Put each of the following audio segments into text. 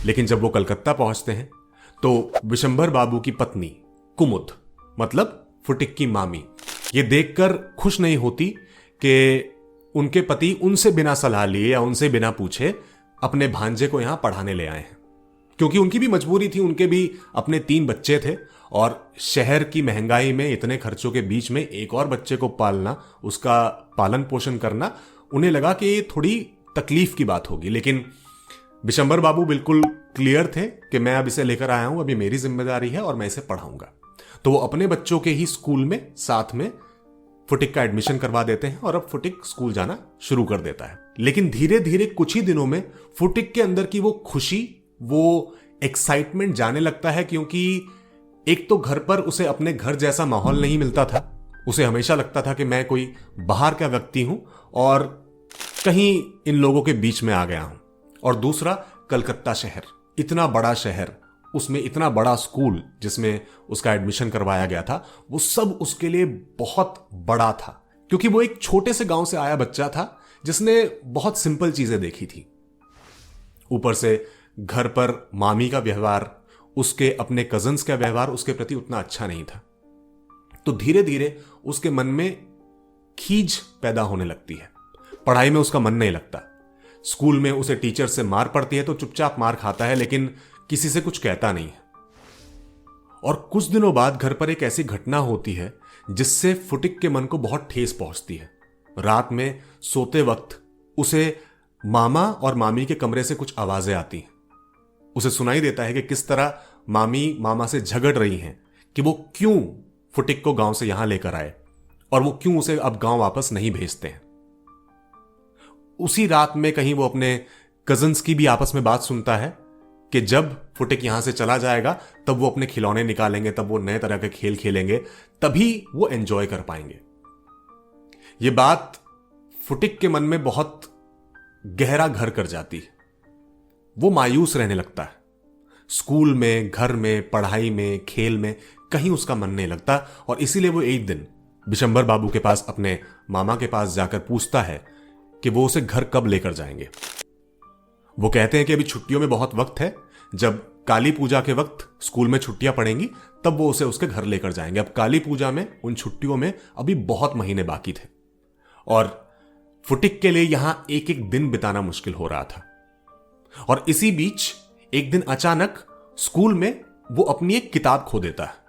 लेकिन जब वो कलकत्ता पहुंचते हैं तो विशंभर बाबू की पत्नी कुमुद, मतलब फुटिक की मामी, ये देखकर खुश नहीं होती कि उनके पति उनसे बिना सलाह लिए या उनसे बिना पूछे अपने भांजे को यहां पढ़ाने ले आए हैं। क्योंकि उनकी भी मजबूरी थी, उनके भी अपने 3 बच्चे थे और शहर की महंगाई में इतने खर्चों के बीच में एक और बच्चे को पालना, उसका पालन पोषण करना, उन्हें लगा कि ये थोड़ी तकलीफ की बात होगी। लेकिन विशंभर बाबू बिल्कुल क्लियर थे कि मैं अब इसे लेकर आया हूं, अभी मेरी जिम्मेदारी है और मैं इसे पढ़ाऊंगा। तो वो अपने बच्चों के ही स्कूल में साथ में फुटिक का एडमिशन करवा देते हैं और अब फुटिक स्कूल जाना शुरू कर देता है। लेकिन धीरे धीरे कुछ ही दिनों में फुटिक के अंदर की वो खुशी, वो एक्साइटमेंट जाने लगता है, क्योंकि एक तो घर पर उसे अपने घर जैसा माहौल नहीं मिलता था। उसे हमेशा लगता था कि मैं कोई बाहर का व्यक्ति हूं और कहीं इन लोगों के बीच में आ गया हूं। और दूसरा, कलकत्ता शहर, इतना बड़ा शहर, उसमें इतना बड़ा स्कूल जिसमें उसका एडमिशन करवाया गया था, वो सब उसके लिए बहुत बड़ा था, क्योंकि वो एक छोटे से गांव से आया बच्चा था जिसने बहुत सिंपल चीजें देखी थी। ऊपर से घर पर मामी का व्यवहार, उसके अपने कजन्स का व्यवहार उसके प्रति उतना अच्छा नहीं था। तो धीरे धीरे उसके मन में खींच पैदा होने लगती है। पढ़ाई में उसका मन नहीं लगता। स्कूल में उसे टीचर से मार पड़ती है तो चुपचाप मार खाता है, लेकिन किसी से कुछ कहता नहीं है। और कुछ दिनों बाद घर पर एक ऐसी घटना होती है जिससे फुटिक के मन को बहुत ठेस पहुंचती है। रात में सोते वक्त उसे मामा और मामी के कमरे से कुछ आवाजें आती हैं। उसे सुनाई देता है कि किस तरह मामी मामा से झगड़ रही हैं कि वो क्यों फुटिक को गांव से यहां लेकर आए और वो क्यों उसे अब गांव वापस नहीं भेजते हैं। उसी रात में कहीं वो अपने कजन्स की भी आपस में बात सुनता है कि जब फुटिक यहां से चला जाएगा तब वो अपने खिलौने निकालेंगे, तब वो नए तरह के खेल खेलेंगे, तभी वो एंजॉय कर पाएंगे। ये बात फुटिक के मन में बहुत गहरा घर कर जाती है। वो मायूस रहने लगता है। स्कूल में, घर में, पढ़ाई में, खेल में कहीं उसका मन नहीं लगता और इसीलिए वो एक दिन विशंभर बाबू के पास, अपने मामा के पास जाकर पूछता है कि वो उसे घर कब लेकर जाएंगे। वो कहते हैं कि अभी छुट्टियों में बहुत वक्त है, जब काली पूजा के वक्त स्कूल में छुट्टियां पड़ेंगी तब वो उसे उसके घर लेकर जाएंगे। अब काली पूजा में, उन छुट्टियों में अभी बहुत महीने बाकी थे और फुटिक के लिए यहां एक एक दिन बिताना मुश्किल हो रहा था। और इसी बीच एक दिन अचानक स्कूल में वो अपनी एक किताब खो देता है।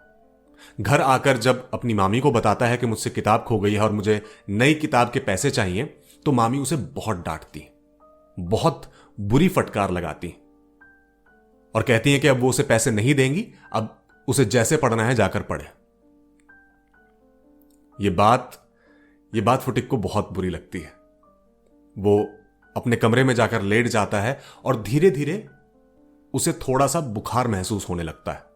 घर आकर जब अपनी मामी को बताता है कि मुझसे किताब खो गई है और मुझे नई किताब के पैसे चाहिए, तो मामी उसे बहुत डांटती, बहुत बुरी फटकार लगाती और कहती है कि अब वो उसे पैसे नहीं देंगी, अब उसे जैसे पढ़ना है जाकर पढ़े। ये बात फुटिक को बहुत बुरी लगती है। वो अपने कमरे में जाकर लेट जाता है और धीरे धीरे उसे थोड़ा सा बुखार महसूस होने लगता है।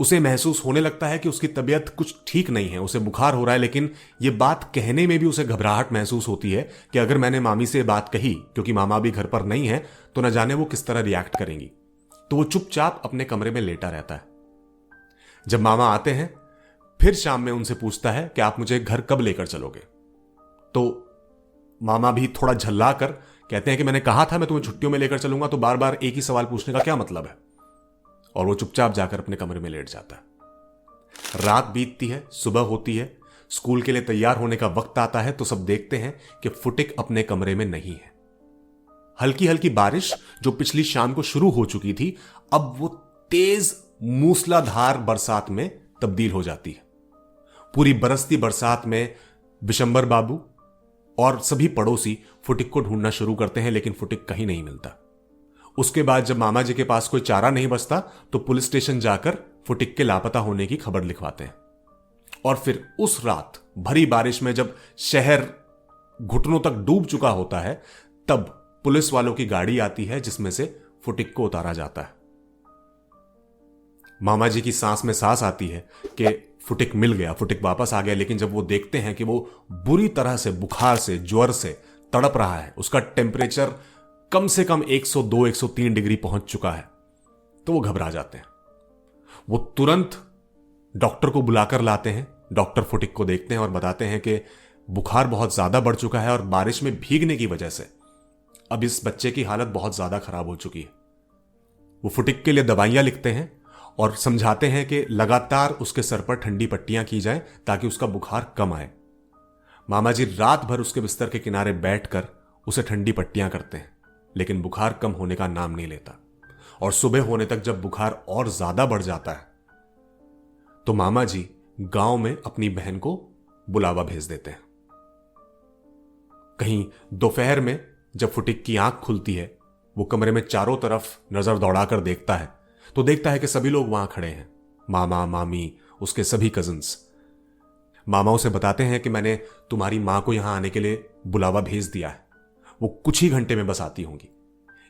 उसे महसूस होने लगता है कि उसकी तबीयत कुछ ठीक नहीं है, उसे बुखार हो रहा है। लेकिन यह बात कहने में भी उसे घबराहट महसूस होती है कि अगर मैंने मामी से बात कही, क्योंकि मामा भी घर पर नहीं है, तो न जाने वो किस तरह रिएक्ट करेंगी। तो वो चुपचाप अपने कमरे में लेटा रहता है। जब मामा आते हैं फिर शाम में उनसे पूछता है कि आप मुझे घर कब लेकर चलोगे। तो मामा भी थोड़ा झल्ला कर कहते हैं कि मैंने कहा था मैं तुम्हें छुट्टियों में लेकर चलूंगा, तो बार बार एक ही सवाल पूछने का क्या मतलब है। और वो चुपचाप जाकर अपने कमरे में लेट जाता है। रात बीतती है, सुबह होती है, स्कूल के लिए तैयार होने का वक्त आता है तो सब देखते हैं कि फुटिक अपने कमरे में नहीं है। हल्की हल्की बारिश जो पिछली शाम को शुरू हो चुकी थी, अब वो तेज मूसलाधार बरसात में तब्दील हो जाती है। पूरी बरसती बरसात में विशंभर बाबू और सभी पड़ोसी फुटिक को ढूंढना शुरू करते हैं, लेकिन फुटिक कहीं नहीं मिलता। उसके बाद जब मामा जी के पास कोई चारा नहीं बचता तो पुलिस स्टेशन जाकर फुटिक के लापता होने की खबर लिखवाते हैं। और फिर उस रात भरी बारिश में जब शहर घुटनों तक डूब चुका होता है, तब पुलिस वालों की गाड़ी आती है जिसमें से फुटिक को उतारा जाता है। मामा जी की सांस में सांस आती है कि फुटिक मिल गया, फुटिक वापस आ गया। लेकिन जब वो देखते हैं कि वो बुरी तरह से बुखार से, ज्वर से तड़प रहा है, उसका टेम्परेचर कम से कम 102-103 डिग्री पहुंच चुका है, तो वो घबरा जाते हैं। वो तुरंत डॉक्टर को बुलाकर लाते हैं। डॉक्टर फुटिक को देखते हैं और बताते हैं कि बुखार बहुत ज्यादा बढ़ चुका है और बारिश में भीगने की वजह से अब इस बच्चे की हालत बहुत ज्यादा खराब हो चुकी है। वो फुटिक के लिए दवाइयां लिखते हैं और समझाते हैं कि लगातार उसके सर पर ठंडी पट्टियां की जाएं ताकि उसका बुखार कम आए। मामा जी रात भर उसके बिस्तर के किनारे बैठकर उसे ठंडी पट्टियां करते हैं, लेकिन बुखार कम होने का नाम नहीं लेता। और सुबह होने तक जब बुखार और ज्यादा बढ़ जाता है तो मामा जी गांव में अपनी बहन को बुलावा भेज देते हैं। कहीं दोपहर में जब फुटिक की आंख खुलती है, वो कमरे में चारों तरफ नजर दौड़ाकर देखता है तो देखता है कि सभी लोग वहां खड़े हैं, मामा, मामी, उसके सभी कजिन्स। मामा उसे बताते हैं कि मैंने तुम्हारी मां को यहां आने के लिए बुलावा भेज दिया है, वो कुछ ही घंटे में बस आती होंगी।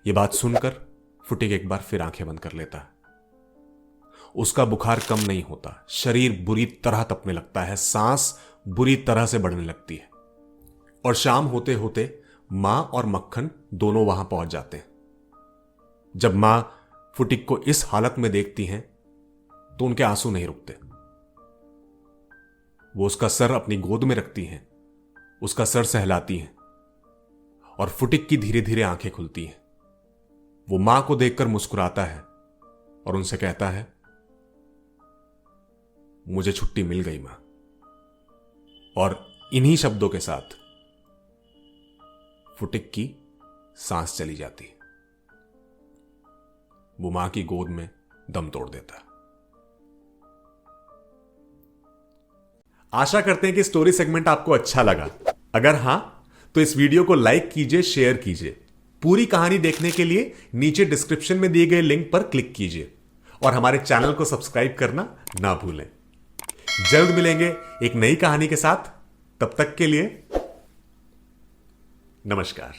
ये बात सुनकर फुटिक एक बार फिर आंखें बंद कर लेता है। उसका बुखार कम नहीं होता, शरीर बुरी तरह तपने लगता है, सांस बुरी तरह से बढ़ने लगती है। और शाम होते होते मां और मक्खन दोनों वहां पहुंच जाते हैं। जब मां फुटिक को इस हालत में देखती हैं तो उनके आंसू नहीं रुकते। वो उसका सर अपनी गोद में रखती हैं, उसका सर सहलाती हैं और फुटिक की धीरे धीरे आंखें खुलती हैं। वो मां को देखकर मुस्कुराता है और उनसे कहता है, मुझे छुट्टी मिल गई मां। और इन्हीं शब्दों के साथ फुटिक की सांस चली जाती है। वो मां की गोद में दम तोड़ देता है। आशा करते हैं कि स्टोरी सेगमेंट आपको अच्छा लगा। अगर हां तो इस वीडियो को लाइक कीजिए, शेयर कीजिए। पूरी कहानी देखने के लिए नीचे डिस्क्रिप्शन में दिए गए लिंक पर क्लिक कीजिए और हमारे चैनल को सब्सक्राइब करना ना भूलें। जल्द मिलेंगे एक नई कहानी के साथ। तब तक के लिए नमस्कार।